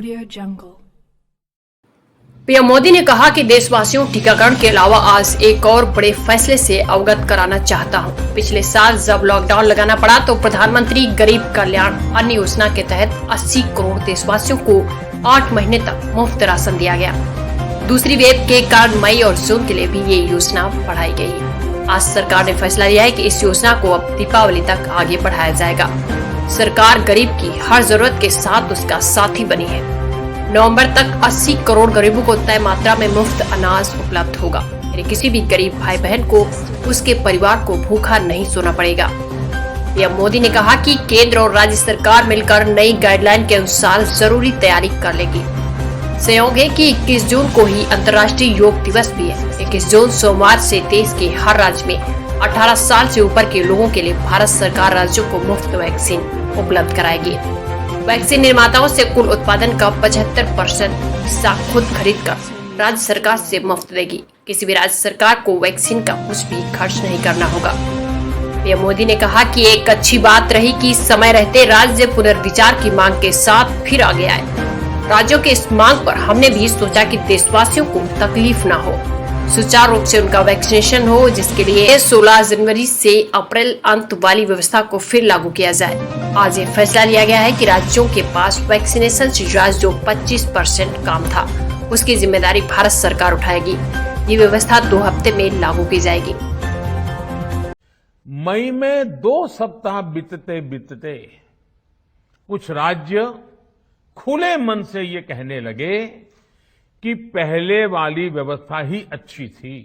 Audio Jungle। PM Modi ने कहा कि देशवासियों को टीकाकरण के अलावा आज एक और बड़े फैसले से अवगत कराना चाहता हूं। पिछले साल जब लॉकडाउन लगाना पड़ा तो प्रधानमंत्री गरीब कल्याण अन्न योजना के तहत 80 करोड़ देशवासियों को 8 महीने तक मुफ्त राशन दिया गया। दूसरी वेव के कारण मई और जून के लिए भी ये योजना बढ़ाई गई। आज सरकार ने फैसला लिया है कि इस योजना को अब दीपावली तक आगे बढ़ाया जाएगा। सरकार गरीब की हर जरूरत के साथ उसका साथी बनी है। नवंबर तक 80 करोड़ गरीबों को तय मात्रा में मुफ्त अनाज उपलब्ध होगा। यानी किसी भी गरीब भाई बहन को उसके परिवार को भूखा नहीं सोना पड़ेगा। पीएम मोदी ने कहा कि केंद्र और राज्य सरकार मिलकर नई गाइडलाइन के अनुसार जरूरी तैयारी कर लेगी। संयोग है कि 21 जून को ही अंतर्राष्ट्रीय योग दिवस भी है। 21 जून सोमवार से देश के हर राज्य में 18 साल से ऊपर के लोगों के लिए भारत सरकार राज्यों को मुफ्त वैक्सीन उपलब्ध कराएगी। वैक्सीन निर्माताओं से कुल उत्पादन का 75% हिस्सा खुद खरीद कर राज्य सरकार से मुफ्त देगी। किसी भी राज्य सरकार को वैक्सीन का कुछ भी खर्च नहीं करना होगा। पीएम मोदी ने कहा कि एक अच्छी बात रही कि समय रहते राज्य पुनर्विचार की मांग के साथ फिर आगे आए। राज्यों के इस मांग पर हमने भी सोचा कि देशवासियों को तकलीफ न हो, सुचारू रूप से उनका वैक्सीनेशन हो, जिसके लिए 16 जनवरी से अप्रैल अंत वाली व्यवस्था को फिर लागू किया जाए। आज ये फैसला लिया गया है कि राज्यों के पास वैक्सीनेशन से जुड़ा जो 25% काम था उसकी जिम्मेदारी भारत सरकार उठाएगी। ये व्यवस्था 2 हफ्ते में लागू की जाएगी। मई में 2 सप्ताह बीतते बीतते कुछ राज्य खुले मन से ये कहने लगे कि पहले वाली व्यवस्था ही अच्छी थी।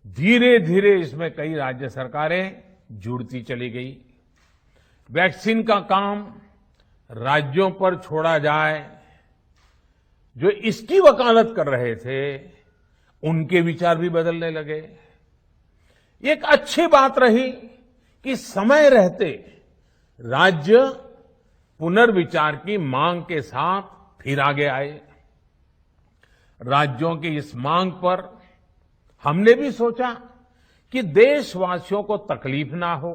धीरे धीरे इसमें कई राज्य सरकारें जुड़ती चली गई। वैक्सीन का काम राज्यों पर छोड़ा जाए। जो इसकी वकालत कर रहे थे उनके विचार भी बदलने लगे। एक अच्छी बात रही कि समय रहते राज्य पुनर्विचार की मांग के साथ फिर आगे आए। राज्यों की इस मांग पर हमने भी सोचा कि देशवासियों को तकलीफ ना हो,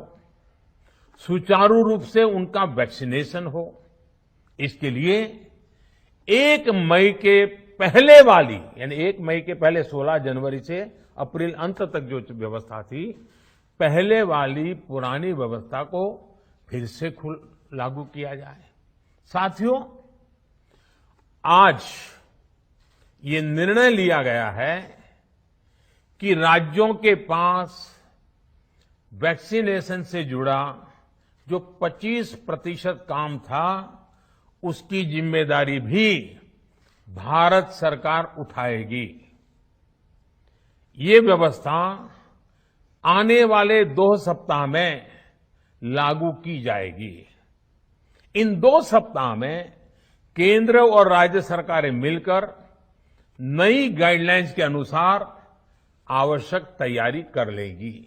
सुचारू रूप से उनका वैक्सीनेशन हो। इसके लिए 1 मई के पहले वाली यानी 1 मई के पहले 16 जनवरी से अप्रैल अंत तक जो व्यवस्था थी, पहले वाली पुरानी व्यवस्था को फिर से लागू किया जाए। साथियों, आज ये निर्णय लिया गया है कि राज्यों के पास वैक्सीनेशन से जुड़ा जो 25% काम था उसकी जिम्मेदारी भी भारत सरकार उठाएगी। ये व्यवस्था आने वाले 2 सप्ताह में लागू की जाएगी। इन 2 सप्ताह में केंद्र और राज्य सरकारें मिलकर नई गाइडलाइंस के अनुसार आवश्यक तैयारी कर लेगी।